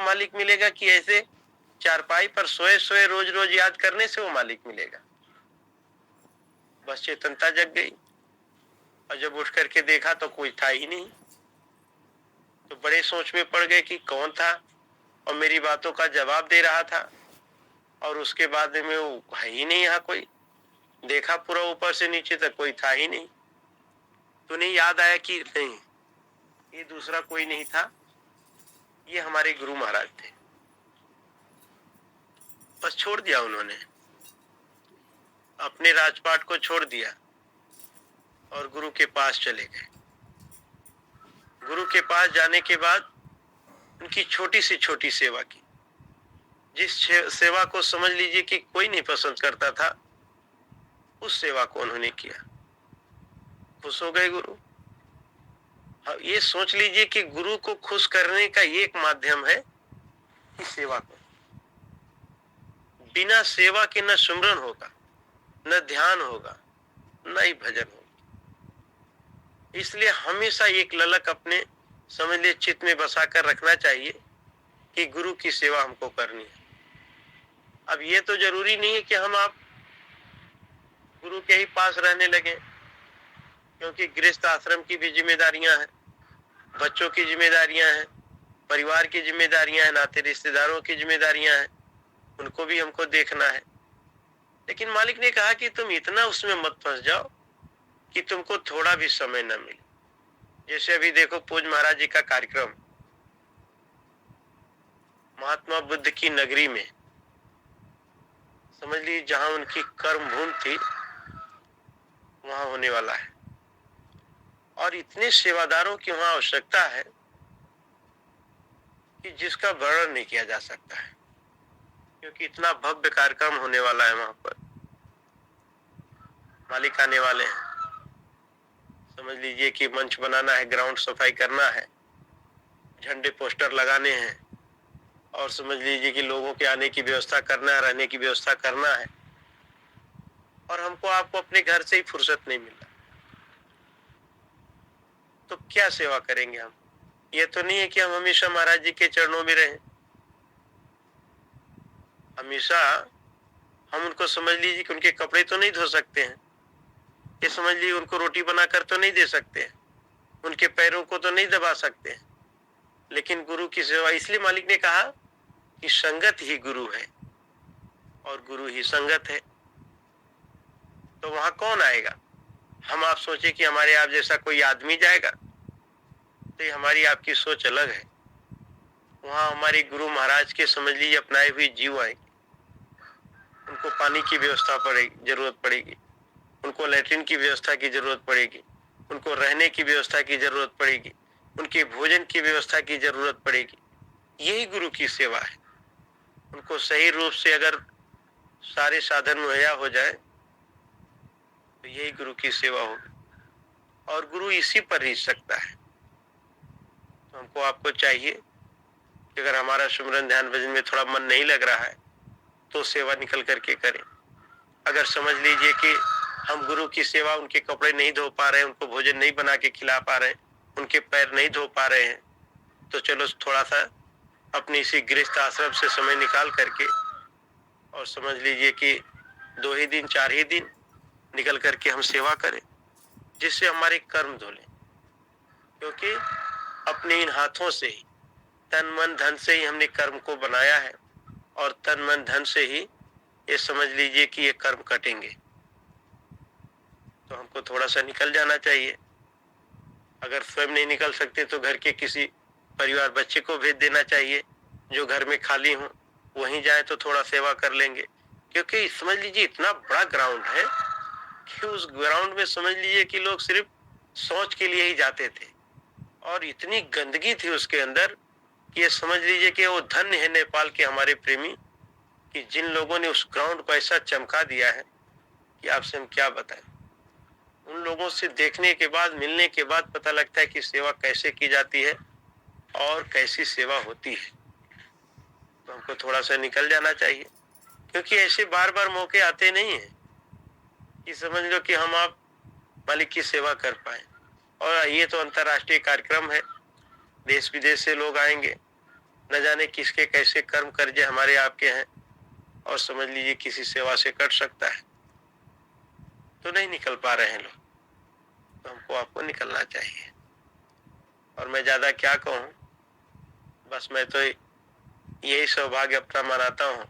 तब मालिक मिलेगा कि ऐसे चारपाई पर सोए सोए रोज रोज याद करने से वो मालिक मिलेगा। बस चेतनता जग गई और जब उठ करके देखा तो कोई था ही नहीं। तो बड़े सोच में पड़ गए कि कौन था और मेरी बातों का जवाब दे रहा था, और उसके बाद में वो है ही नहीं यहाँ कोई। देखा पूरा ऊपर से नीचे तक, कोई था ही नहीं। तो नहीं याद आया कि नहीं, ये दूसरा कोई नहीं था, ये हमारे गुरु महाराज थे। बस छोड़ दिया उन्होंने, अपने राजपाट को छोड़ दिया और गुरु के पास चले गए। गुरु के पास जाने के बाद उनकी छोटी सी छोटी सेवा की, जिस सेवा को समझ लीजिए कि कोई नहीं पसंद करता था, उस सेवा को उन्होंने किया। खुश हो गए गुरु। ये सोच लीजिए कि गुरु को खुश करने का एक माध्यम है कि सेवा करो। बिना सेवा के न सुमरन होगा, न ध्यान होगा, न ही भजन होगा। इसलिए हमेशा एक ललक अपने समझ लिए चित्त में बसाकर रखना चाहिए कि गुरु की सेवा हमको करनी है। अब ये तो जरूरी नहीं है कि हम आप गुरु के ही पास रहने लगे, क्योंकि गृहस्थ आश्रम की भी जिम्मेदारियां हैं, बच्चों की जिम्मेदारियां हैं, परिवार की जिम्मेदारियां हैं, नाते रिश्तेदारों की जिम्मेदारियां हैं, उनको भी हमको देखना है। लेकिन मालिक ने कहा कि तुम इतना उसमें मत फंस जाओ कि तुमको थोड़ा भी समय न मिले। जैसे अभी देखो पूज्य महाराज जी का कार्यक्रम महात्मा बुद्ध की नगरी में, समझ लीजिए जहां उनकी कर्म भूमि थी, वहां होने वाला है। और इतने सेवादारों की वहां आवश्यकता है कि जिसका वर्णन नहीं किया जा सकता है, क्योंकि इतना भव्य कार्यक्रम होने वाला है। वहां पर मालिक आने वाले हैं। समझ लीजिए कि मंच बनाना है, ग्राउंड सफाई करना है, झंडे पोस्टर लगाने हैं, और समझ लीजिए कि लोगों के आने की व्यवस्था करना है, रहने की व्यवस्था करना है। और हमको आपको अपने घर से ही फुर्सत नहीं मिल रहा, तो क्या सेवा करेंगे हम? ये तो नहीं है कि हम हमेशा महाराज जी के चरणों में रहें। हमेशा हम उनको समझ लीजिए कि उनके कपड़े तो नहीं धो सकते हैं, ये समझ लीजिए उनको रोटी बनाकर तो नहीं दे सकते हैं, उनके पैरों को तो नहीं दबा सकते हैं, लेकिन गुरु की सेवा। इसलिए मालिक ने कहा कि संगत ही गुरु है और गुरु ही संगत है। तो वहां कौन आएगा? हम आप सोचे कि हमारे आप जैसा कोई आदमी जाएगा, तो ये हमारी आपकी सोच अलग है। वहां हमारे गुरु महाराज के समझ लीजिए अपनाए हुए जीव आएंगे। उनको पानी की व्यवस्था जरूरत पड़ेगी, उनको लैट्रिन की व्यवस्था की जरूरत पड़ेगी, उनको रहने की व्यवस्था की जरूरत पड़ेगी, उनके भोजन की व्यवस्था की जरूरत पड़ेगी। यही गुरु की सेवा है। उनको सही रूप से अगर सारे साधन मुहैया हो जाए तो यही गुरु की सेवा होगी, और गुरु इसी पर ही सकता है। तो हमको आपको चाहिए कि अगर हमारा सुमरन ध्यान भजन में थोड़ा मन नहीं लग रहा है तो सेवा निकल करके करें। अगर समझ लीजिए कि हम गुरु की सेवा, उनके कपड़े नहीं धो पा रहे हैं, उनको भोजन नहीं बना के खिला पा रहे हैं, उनके पैर नहीं धो पा रहे हैं, तो चलो थोड़ा सा अपनी इसी गृहस्थ आश्रम से समय निकाल करके, और समझ लीजिए कि 2 ही दिन 4 ही दिन निकल करके हम सेवा करें, जिससे हमारे कर्म धुले। क्योंकि अपने इन हाथों से ही, तन मन धन से ही हमने कर्म को बनाया है, और तन मन धन से ही ये समझ लीजिए कि ये कर्म कटेंगे। तो हमको थोड़ा सा निकल जाना चाहिए। अगर स्वयं नहीं निकल सकते तो घर के किसी परिवार बच्चे को भेज देना चाहिए, जो घर में खाली हो वहीं जाए तो थोड़ा सेवा कर लेंगे। क्योंकि समझ लीजिए इतना बड़ा ग्राउंड है कि उस ग्राउंड में समझ लीजिए कि लोग सिर्फ शौच के लिए ही जाते थे, और इतनी गंदगी थी उसके अंदर कि ये समझ लीजिए कि वो धन्य है नेपाल के हमारे प्रेमी, कि जिन लोगों ने उस ग्राउंड को ऐसा चमका दिया है कि आपसे हम क्या बताएं। उन लोगों से देखने के बाद, मिलने के बाद पता लगता है कि सेवा कैसे की जाती है और कैसी सेवा होती है। तो हमको थोड़ा सा निकल जाना चाहिए, क्योंकि ऐसे बार बार मौके आते नहीं है कि समझ लो कि हम आप मालिक की सेवा कर पाए। और ये तो अंतर्राष्ट्रीय कार्यक्रम है, देश विदेश से लोग आएंगे, न जाने किसके कैसे कर्म कर्जे हमारे आपके हैं, और समझ लीजिए किसी सेवा से कट सकता है। तो नहीं निकल पा रहे हैं लोग, तो हमको आपको निकलना चाहिए। और मैं ज्यादा क्या कहूँ, बस मैं तो यही सौभाग्य अपना मनाता हूँ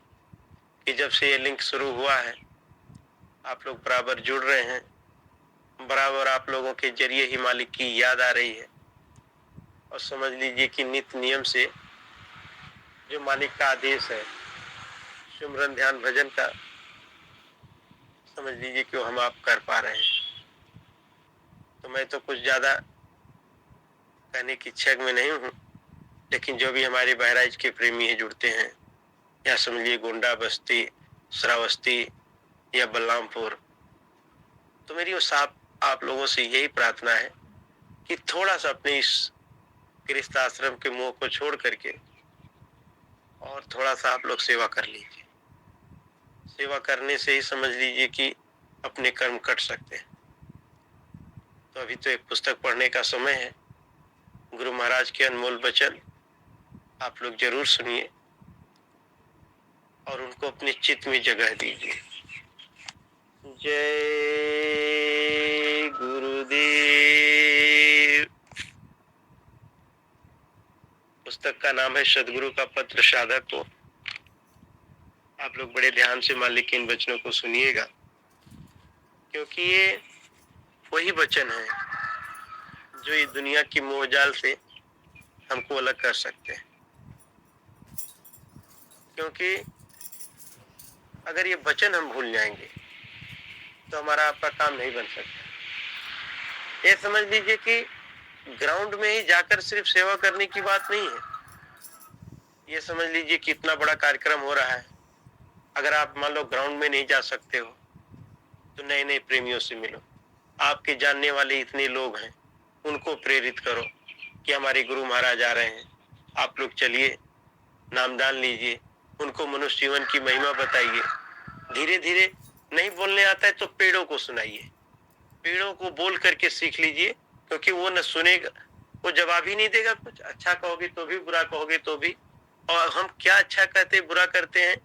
कि जब से ये लिंक शुरू हुआ है, आप लोग बराबर जुड़ रहे हैं, बराबर आप लोगों के जरिए ही मालिक की याद आ रही है, और समझ लीजिए कि नित्य नियम से जो मालिक का आदेश है सिमरन ध्यान भजन का, समझ लीजिए कि वो हम आप कर पा रहे हैं। तो मैं तो कुछ ज्यादा कहने की इच्छा में नहीं हूँ, लेकिन जो भी हमारे बहराइच के प्रेमी है जुड़ते हैं, या समझिए गोंडा बस्ती, श्रावस्ती या बलरामपुर, तो मेरी वो साफ आप लोगों से यही प्रार्थना है कि थोड़ा सा अपने इस गृहस्थ आश्रम के मोह को छोड़ करके और थोड़ा सा आप लोग सेवा कर लीजिए। सेवा करने से ही समझ लीजिए कि अपने कर्म कट सकते हैं। तो अभी तो एक पुस्तक पढ़ने का समय है, गुरु महाराज के अनमोल वचन आप लोग जरूर सुनिए और उनको अपने चित्त में जगह दीजिए। जय गुरुदेव। पुस्तक का नाम है सदगुरु का पत्र साधक को। आप लोग बड़े ध्यान से मालिक के इन वचनों को सुनिएगा, क्योंकि ये वही वचन है जो इस दुनिया की मोहजाल से हमको अलग कर सकते हैं। क्योंकि अगर ये वचन हम भूल जाएंगे तो हमारा आपका काम नहीं बन सकता। ये समझ लीजिए कि ग्राउंड में ही जाकर सिर्फ सेवा करने की बात नहीं है। ये समझ लीजिए कि इतना बड़ा कार्यक्रम हो रहा है, अगर आप मान लो ग्राउंड में नहीं जा सकते हो तो नए नए प्रेमियों से मिलो। आपके जानने वाले इतने लोग हैं, उनको प्रेरित करो कि हमारे गुरु महाराज आ रहे हैं, आप लोग चलिए, नामदान लीजिए, उनको मनुष्य जीवन की महिमा बताइए। धीरे धीरे नहीं बोलने आता है तो पेड़ों को सुनाइए, पेड़ों को बोल करके सीख लीजिए, क्योंकि वो न सुनेगा, वो जवाब ही नहीं देगा कुछ। अच्छा कहोगे तो भी, बुरा कहोगे तो भी। और हम क्या अच्छा कहते बुरा करते हैं,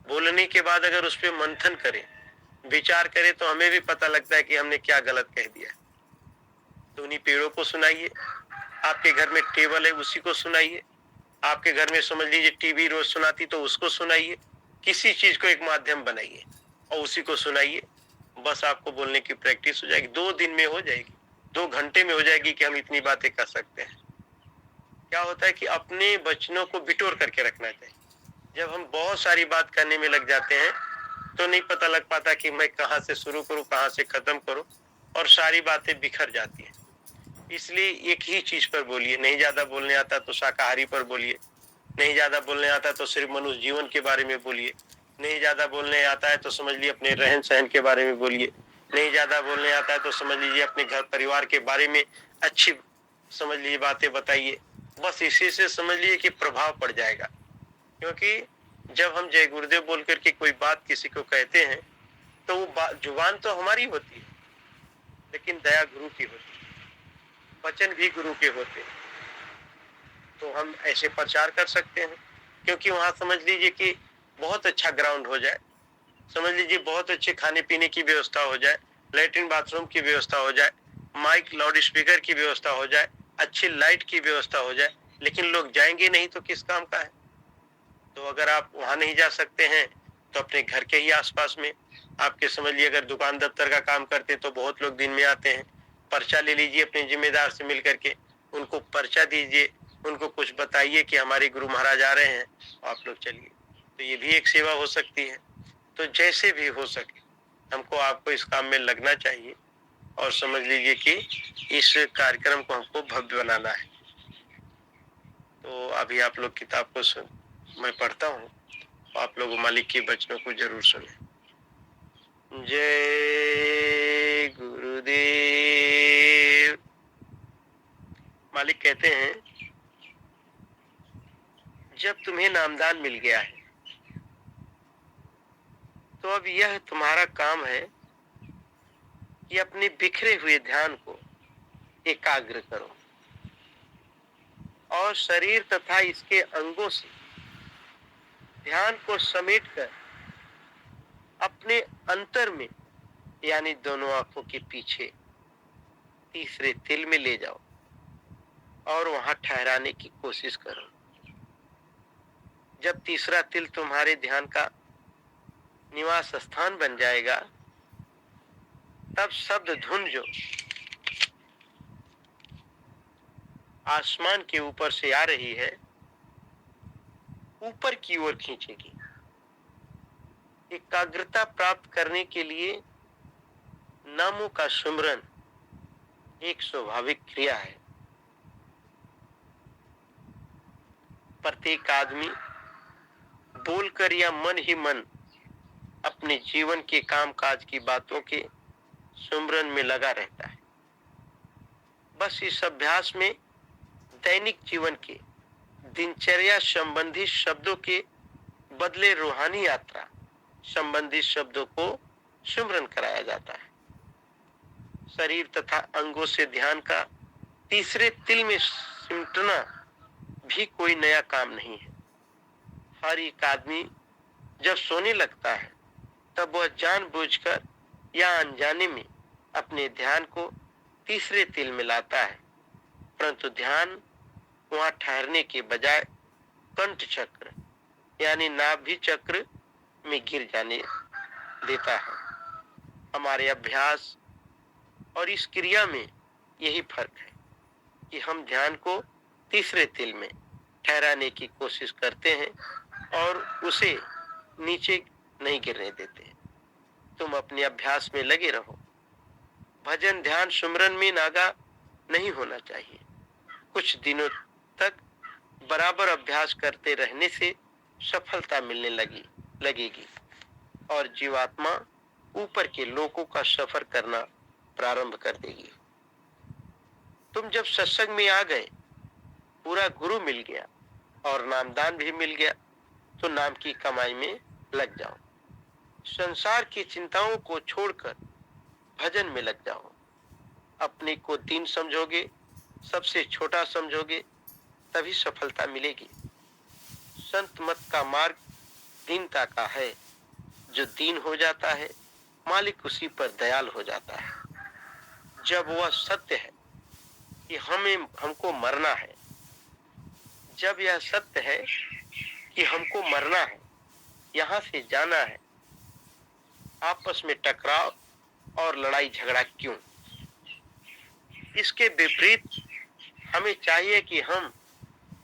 बोलने के बाद अगर उस पर मंथन करें, विचार करें, तो हमें भी पता लगता है कि हमने क्या गलत कह दिया। तो उन्हीं पेड़ों को सुनाइए। आपके घर में टेबल है, उसी को सुनाइए। आपके घर में समझ लीजिए टीवी रोज सुनाती, तो उसको सुनाइए। किसी चीज को एक माध्यम बनाइए और उसी को सुनाइए। बस आपको बोलने की प्रैक्टिस हो जाएगी, 2 दिन में हो जाएगी, 2 घंटे में हो जाएगी कि हम इतनी बातें कर सकते हैं। क्या होता है कि अपने वचनों को बिटोर करके रखना चाहिए। जब हम बहुत सारी बात करने में लग जाते हैं तो नहीं पता लग पाता कि मैं कहाँ से शुरू करूं, कहाँ से खत्म करूं, और सारी बातें बिखर जाती हैं। इसलिए एक ही चीज पर बोलिए। नहीं ज्यादा बोलने आता तो शाकाहारी पर बोलिए, नहीं ज्यादा बोलने आता तो सिर्फ मनुष्य जीवन के बारे में बोलिए, नहीं ज्यादा बोलने आता है तो समझ लीजिए अपने रहन सहन के बारे में बोलिए, नहीं ज्यादा बोलने आता है तो समझ लीजिए अपने घर परिवार के बारे में अच्छी समझ लीजिए बातें बताइए। बस इसी से समझ लीजिए कि प्रभाव पड़ जाएगा। क्योंकि जब हम जय गुरुदेव बोल करके कोई बात किसी को कहते हैं तो वो जुबान तो हमारी होती है, लेकिन दया गुरु की होती है, वचन भी गुरु के होते हैं। तो हम ऐसे प्रचार कर सकते हैं, क्योंकि वहां समझ लीजिए कि बहुत अच्छा ग्राउंड हो जाए, समझ लीजिए बहुत अच्छे खाने पीने की व्यवस्था हो जाए, लैट्रिन बाथरूम की व्यवस्था हो जाए, माइक लाउड स्पीकर की व्यवस्था हो जाए, अच्छी लाइट की व्यवस्था हो जाए, लेकिन लोग जाएंगे नहीं तो किस काम का है। तो अगर आप वहां नहीं जा सकते हैं तो अपने घर के ही आसपास में आपके समझ लीजिए, अगर दुकान दफ्तर का काम करते तो बहुत लोग दिन में आते हैं, पर्चा ले लीजिए अपने जिम्मेदार से मिल करके, उनको पर्चा दीजिए, उनको कुछ बताइए कि हमारे गुरु महाराज आ रहे हैं, आप लोग चलिए। तो ये भी एक सेवा हो सकती है। तो जैसे भी हो सके हमको आपको इस काम में लगना चाहिए, और समझ लीजिए कि इस कार्यक्रम को हमको भव्य बनाना है। तो अभी आप लोग किताब को मैं पढ़ता हूँ, आप लोग मालिक के वचनों को जरूर सुने। जय गुरुदेव। मालिक कहते हैं, जब तुम्हें नामदान मिल गया है तो अब यह तुम्हारा काम है कि अपने बिखरे हुए ध्यान को एकाग्र करो। और शरीर तथा इसके अंगों से ध्यान को समेटकर अपने अंतर में, यानी दोनों आंखों के पीछे तीसरे तिल में ले जाओ और वहां ठहराने की कोशिश करो। जब तीसरा तिल तुम्हारे ध्यान का निवास स्थान बन जाएगा, तब शब्द धुन जो आसमान के ऊपर से आ रही है, ऊपर की ओर खींचेगी। एकाग्रता प्राप्त करने के लिए नामों का सुमरन एक स्वाभाविक क्रिया है। प्रत्येक आदमी बोलकर या मन ही मन अपने जीवन के कामकाज की बातों के सुमरन में लगा रहता है। बस इस अभ्यास में दैनिक जीवन के दिनचर्या संबंधी शब्दों के बदले रूहानी यात्रा संबंधी शब्दों को सुमरन कराया जाता है। शरीर तथा अंगों से ध्यान का तीसरे तिल में सिमटना भी कोई नया काम नहीं है। हर एक आदमी जब सोने लगता है, तब वह जानबूझकर या अनजाने में अपने ध्यान को तीसरे तिल में लाता है, परंतु ध्यान वहां ठहरने के बजाय कंठ चक्र यानी नाभि चक्र में गिर जाने देता है। हमारे अभ्यास और इस क्रिया में यही फर्क है कि हम ध्यान को तीसरे तिल में ठहराने की कोशिश करते हैं और उसे नीचे नहीं गिरने देते। तुम अपने अभ्यास में लगे रहो। भजन ध्यान सुमरन में नागा नहीं होना चाहिए। कुछ दिनों तक बराबर अभ्यास करते रहने से सफलता मिलने लगेगी और जीवात्मा ऊपर के लोकों का सफर करना प्रारंभ कर देगी। तुम जब सत्संग में आ गए, पूरा गुरु मिल गया और नामदान भी मिल गया, तो नाम की कमाई में लग जाओ। संसार की चिंताओं को छोड़कर भजन में लग जाओ। अपने को दीन समझोगे, सबसे छोटा समझोगे, तभी सफलता मिलेगी। संत मत का मार्ग दीनता का है। जो दीन हो जाता है, मालिक उसी पर दयाल हो जाता है। जब वह सत्य है कि हमको मरना है, जब यह सत्य है कि हमको मरना है, यहाँ से जाना है, आपस में टकराव और लड़ाई झगड़ा क्यों? इसके विपरीत हमें चाहिए कि हम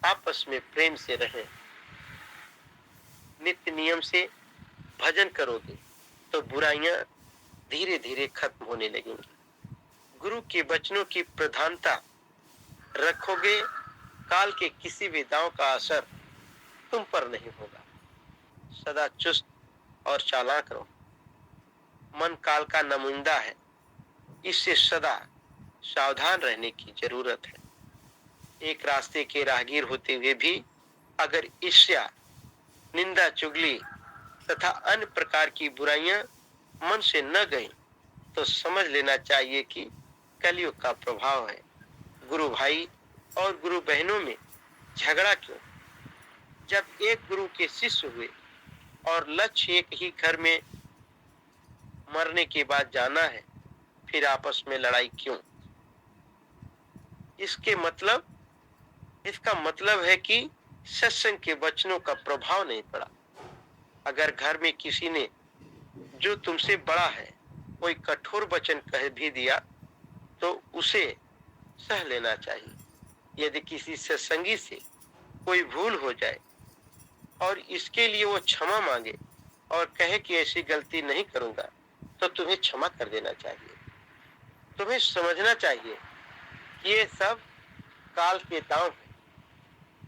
आपस में प्रेम से रहें। नित्य नियम से भजन करोगे तो बुराइयां धीरे धीरे खत्म होने लगेंगी। गुरु के वचनों की प्रधानता रखोगे, काल के किसी भी दांव का असर तुम पर नहीं होगा। सदा चुस्त और चालाक रहो। मन काल का नुमाइंदा है, इससे सदा सावधान रहने की जरूरत है। एक रास्ते के राहगीर होते हुए भी अगर ईर्ष्या, निंदा, चुगली तथा अन्य प्रकार की बुराइयां मन से न गई, तो समझ लेना चाहिए कि कलयुग का प्रभाव है। गुरु भाई और गुरु बहनों में झगड़ा क्यों? जब एक गुरु के शिष्य हुए और लक्ष्य एक ही घर में मरने के बाद जाना है, फिर आपस में लड़ाई क्यों? इसका मतलब है कि सत्संग के वचनों का प्रभाव नहीं पड़ा। अगर घर में किसी ने जो तुमसे बड़ा है कोई कठोर वचन कह भी दिया, तो उसे सह लेना चाहिए। यदि किसी सत्संगी से कोई भूल हो जाए और इसके लिए वो क्षमा मांगे और कहे कि ऐसी गलती नहीं करूंगा, तो तुम्हें क्षमा कर देना चाहिए। तुम्हें समझना चाहिए कि ये सब काल के दांव है।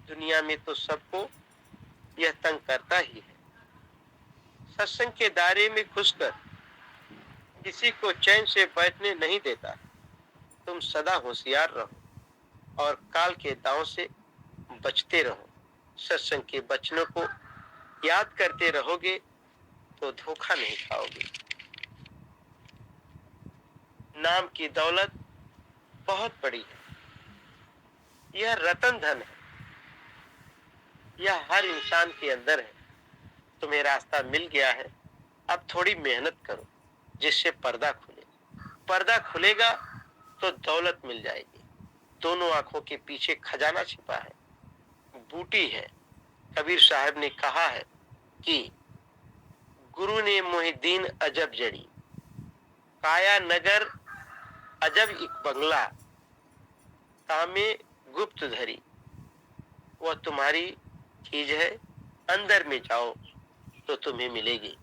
दुनिया में तो सबको यह तंग करता ही है। सत्संग के दायरे में घुसकर किसी को चैन से बैठने नहीं देता। तुम सदा होशियार रहो और काल के दांव से बचते रहो। सत्संग के वचनों को याद करते रहोगे तो धोखा नहीं खाओगे। नाम की दौलत बहुत बड़ी है। यह रतन धन है। यह हर इंसान के अंदर है। तुम्हें रास्ता मिल गया है, अब थोड़ी मेहनत करो जिससे पर्दा खुले। पर्दा खुलेगा तो दौलत मिल जाएगी। दोनों आंखों के पीछे खजाना छिपा है, बूटी है। कबीर साहब ने कहा है कि गुरु ने मोहिद्दीन अजब जड़ी, काया नगर अजब एक बंगला, तामे गुप्त धरी। वह तुम्हारी चीज है, अंदर में जाओ तो तुम्हें मिलेगी।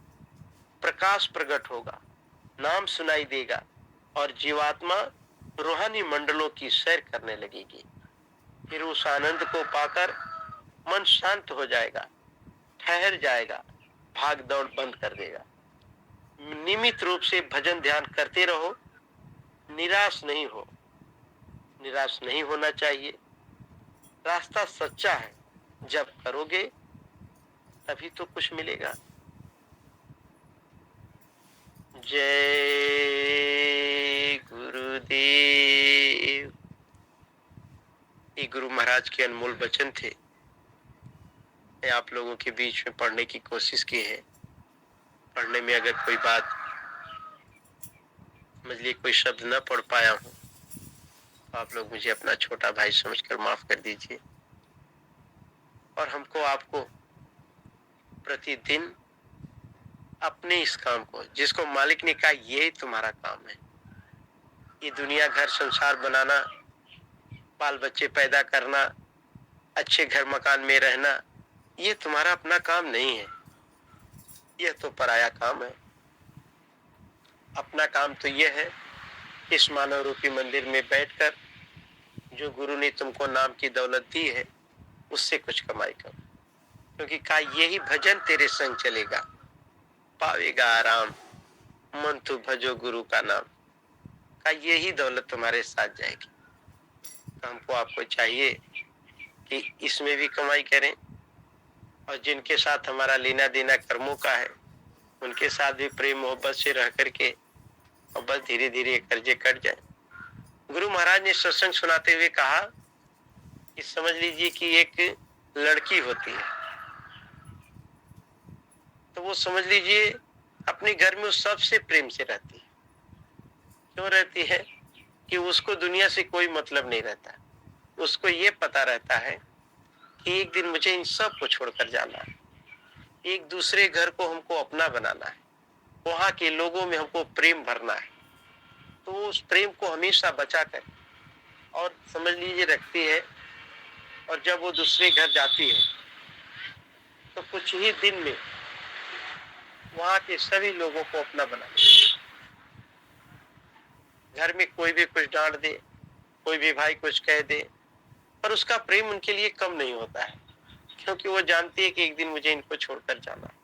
प्रकाश प्रकट होगा, नाम सुनाई देगा और जीवात्मा रूहानी मंडलों की सैर करने लगेगी। फिर उस आनंद को पाकर मन शांत हो जाएगा, ठहर जाएगा, भाग दौड़ बंद कर देगा। नियमित रूप से भजन ध्यान करते रहो, निराश नहीं हो। निराश नहीं होना चाहिए। रास्ता सच्चा है, जब करोगे तभी तो कुछ मिलेगा। जय गुरुदेव। ये गुरु महाराज के अनमोल वचन थे। मैं आप लोगों के बीच में पढ़ने की कोशिश की है। पढ़ने में अगर कोई बात समझ लिए, कोई शब्द न पढ़ पाया हूं तो आप लोग मुझे अपना छोटा भाई समझकर माफ कर दीजिए। और हमको आपको प्रतिदिन अपने इस काम को, जिसको मालिक ने कहा यही तुम्हारा काम है, ये दुनिया घर संसार बनाना, बाल बच्चे पैदा करना, अच्छे घर मकान में रहना, ये तुम्हारा अपना काम नहीं है। यह तो पराया काम है। अपना काम तो यह है, इस मानव रूपी मंदिर में बैठकर जो गुरु ने तुमको नाम की दौलत दी है उससे कुछ कमाई करो। क्योंकि कहा यही भजन तेरे संग चलेगा, पावेगा आराम, मन तू भजो गुरु का नाम। कहा यही दौलत तुम्हारे साथ जाएगी। तो हमको आपको चाहिए कि इसमें भी कमाई करें और जिनके साथ हमारा लेना देना कर्मों का है उनके साथ भी प्रेम मोहब्बत से रह करके और बस धीरे धीरे कर्जे कट जाए। गुरु महाराज ने सत्संग सुनाते हुए कहा कि समझ लीजिए कि एक लड़की होती है, तो वो समझ लीजिए अपने घर में वो सबसे प्रेम से रहती है। क्यों रहती है? कि उसको दुनिया से कोई मतलब नहीं रहता। उसको ये पता रहता है कि एक दिन मुझे इन सब को छोड़कर जाना है, एक दूसरे घर को हमको अपना बनाना है, वहां के लोगों में हमको प्रेम भरना है। तो उस प्रेम को हमेशा बचा कर और समझ लीजिए रखती है। और जब वो दूसरे घर जाती है तो कुछ ही दिन में वहां के सभी लोगों को अपना बना लेती है। घर में कोई भी कुछ डांट दे, कोई भी भाई कुछ कह दे, पर उसका प्रेम उनके लिए कम नहीं होता है, क्योंकि वो जानती है कि एक दिन मुझे इनको छोड़कर जाना है।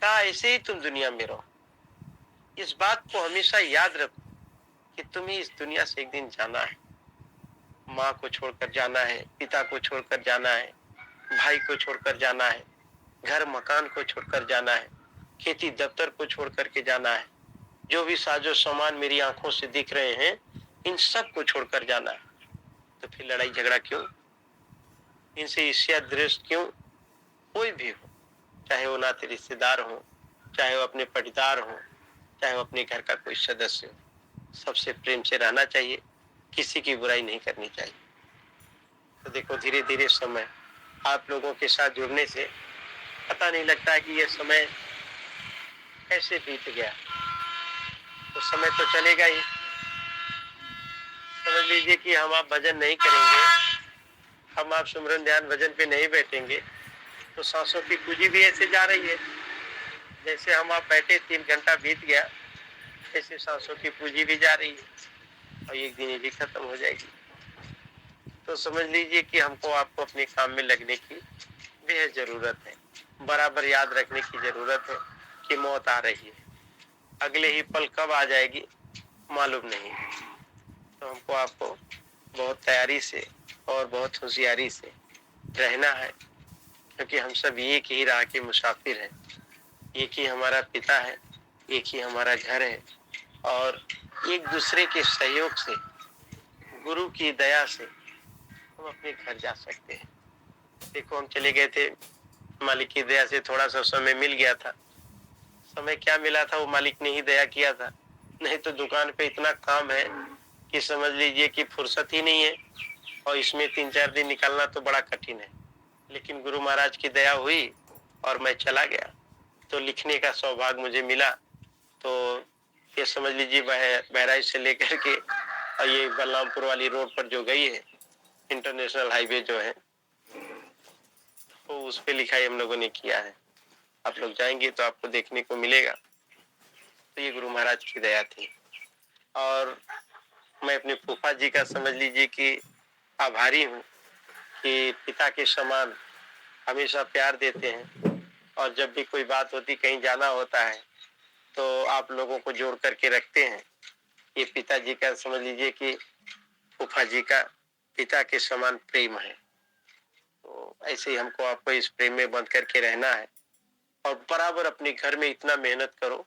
कहा ऐसे ही तुम दुनिया में रहो। इस बात को हमेशा याद रखो कि तुम्हें इस दुनिया से एक दिन जाना है। माँ को छोड़कर जाना है, पिता को छोड़कर जाना है, भाई को छोड़कर जाना है, घर मकान को छोड़कर जाना है, खेती दफ्तर को छोड़ करके जाना है। जो भी साजो सामान मेरी आंखों से दिख रहे हैं, इन सब को छोड़कर जाना है। तो फिर लड़ाई झगड़ा क्यों? इनसे ईर्ष्या द्वेष क्यों? कोई भी हो, चाहे वो नाते रिश्तेदार हो, चाहे वो अपने पटीदार हो, चाहे वो अपने घर का कोई सदस्य हो, सबसे प्रेम से रहना चाहिए, किसी की बुराई नहीं करनी चाहिए। तो देखो धीरे धीरे समय आप लोगों के साथ जुड़ने से पता नहीं लगता है कि यह समय कैसे बीत गया। तो समय तो चलेगा ही। समझ लीजिए कि हम आप भजन नहीं करेंगे, हम आप सुमरन ध्यान भजन पे नहीं बैठेंगे तो सांसों की पूंजी भी ऐसे जा रही है। जैसे हम आप बैठे 3 घंटा बीत गया, ऐसे सांसों की पूंजी भी जा रही है और एक दिन ये भी खत्म हो जाएगी। तो समझ लीजिए कि हमको आपको अपने काम में लगने की बेहद जरूरत है। बराबर याद रखने की जरूरत है कि मौत आ रही है, अगले ही पल कब आ जाएगी मालूम नहीं। तो हमको आपको बहुत तैयारी से और बहुत होशियारी से रहना है, क्योंकि हम सब एक ही राह के मुसाफिर हैं। एक ही हमारा पिता है, एक ही हमारा घर है और एक दूसरे के सहयोग से, गुरु की दया से हम अपने घर जा सकते हैं। देखो हम चले गए थे, मालिक की दया से थोड़ा सा समय मिल गया था। समय क्या मिला था, वो मालिक ने ही दया किया था। नहीं तो दुकान पे इतना काम है कि समझ लीजिए कि फुर्सत ही नहीं है, और इसमें 3-4 दिन निकालना तो बड़ा कठिन है। लेकिन गुरु महाराज की दया हुई और मैं चला गया, तो लिखने का सौभाग्य मुझे मिला। तो ये समझ लीजिए बहराइच से लेकर के और ये बलरामपुर वाली रोड पर जो गई है, इंटरनेशनल हाईवे जो है, तो उस पे लिखाई हम लोगों ने किया है। आप लोग जाएंगे तो आपको देखने को मिलेगा। तो ये गुरु महाराज की दया थी। और मैं अपने फूफा जी का समझ लीजिए कि आभारी हूँ कि पिता के समान हमेशा प्यार देते हैं, और जब भी कोई बात होती, कहीं जाना होता है, तो आप लोगों को जोड़ करके रखते हैं। ये पिताजी का समझ लीजिए कि फूफा जी का पिता के समान प्रेम है। तो ऐसे ही हमको आपको इस प्रेम में बंध करके रहना है, और बराबर अपने घर में इतना मेहनत करो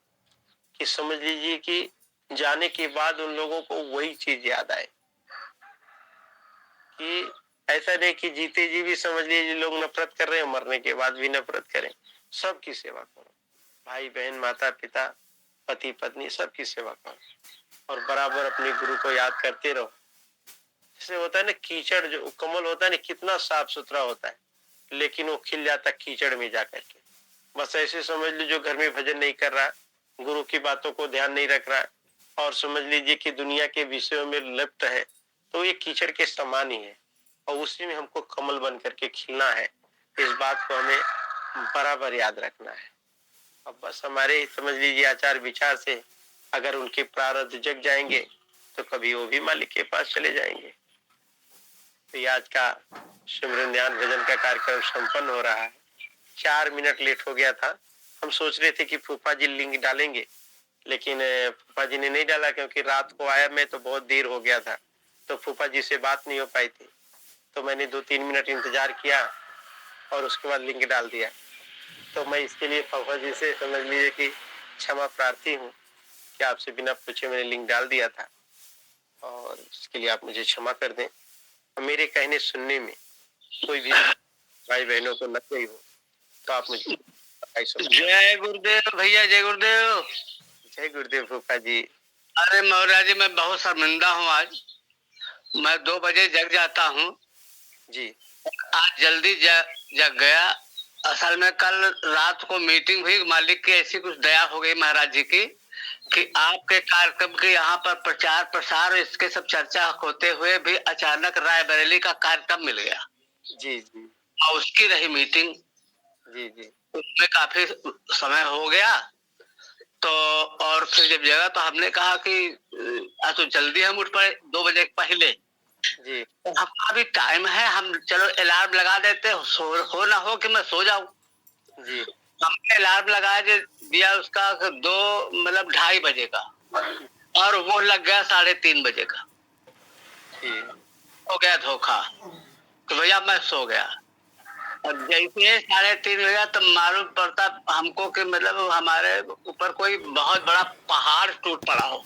कि समझ लीजिए कि जाने के बाद उन लोगों को वही चीज याद आए। कि ऐसा नहीं कि जीते जी भी समझ लीजिए लोग नफरत कर रहे हैं, मरने के बाद भी नफरत करें। सबकी सेवा करो, भाई बहन, माता पिता, पति पत्नी, सबकी सेवा करो, और बराबर अपने गुरु को याद करते रहो। जैसे होता है ना, कीचड़ जो कमल होता है ना, कितना साफ सुथरा होता है, लेकिन वो खिल जाता कीचड़ में जाकर के। बस ऐसे समझ लीजिए, जो घर में भजन नहीं कर रहा, गुरु की बातों को ध्यान नहीं रख रहा, और समझ लीजिए कि दुनिया के विषयों में लिप्त है, तो ये कीचड़ के समान ही है, और उसी में हमको कमल बन करके खिलना है। इस बात को हमें बराबर याद रखना है। अब बस हमारे समझ लीजिए आचार विचार से अगर उनके प्रारब्ध जग जाएंगे, तो कभी वो भी मालिक के पास चले जाएंगे। तो आज का सिमरन ध्यान भजन का कार्यक्रम संपन्न हो रहा है। 4 मिनट लेट हो गया था। हम सोच रहे थे कि फूफा जी लिंक डालेंगे, लेकिन फूफा जी ने नहीं डाला, क्योंकि रात को आया मैं तो बहुत देर हो गया था, तो फूफा जी से बात नहीं हो पाई थी। तो मैंने 2-3 मिनट इंतजार किया और उसके बाद लिंक डाल दिया। तो मैं इसके लिए फूफा जी से समझ लीजिए कि क्षमा प्रार्थी हूँ कि आपसे बिना पूछे मैंने लिंक डाल दिया था, और इसके लिए आप मुझे क्षमा कर दें। मेरे कहने सुनने में कोई भी भाई बहनों को लग गई हो तो आप मुझे। जय गुरुदेव भैया, जय गुरुदेव। जय गुरुदेव फूफा जी। अरे महाराज जी, मैं बहुत शर्मिंदा हूँ। आज मैं 2 बजे जग जाता हूँ जी। आज जल्दी जग गया। असल में कल रात को मीटिंग हुई, मालिक की ऐसी कुछ दया हो गई महाराज जी की कि आपके कार्यक्रम के यहाँ पर प्रचार प्रसार इसके सब चर्चा होते हुए भी अचानक रायबरेली का कार्यक्रम मिल गया। जी जी। और उसकी रही मीटिंग। जी जी। उसमें काफी समय हो गया। तो और फिर जब जगा तो हमने कहा कि तो जल्दी हम उठ पड़े 2 बजे पहले। जी। तो हम अभी टाइम है, हम चलो अलार्म लगा देते, हो ना हो कि मैं सो जाऊं। जी। हमने अलार्म लगा दिया उसका 2:30 बजे का, और वो लग गया 3:30 बजे का। हो गया धोखा। तो भैया मैं सो गया, और जैसे 3:30 बजा तब मालूम पड़ता हमको कि मतलब हमारे ऊपर कोई बहुत बड़ा पहाड़ टूट पड़ा हो।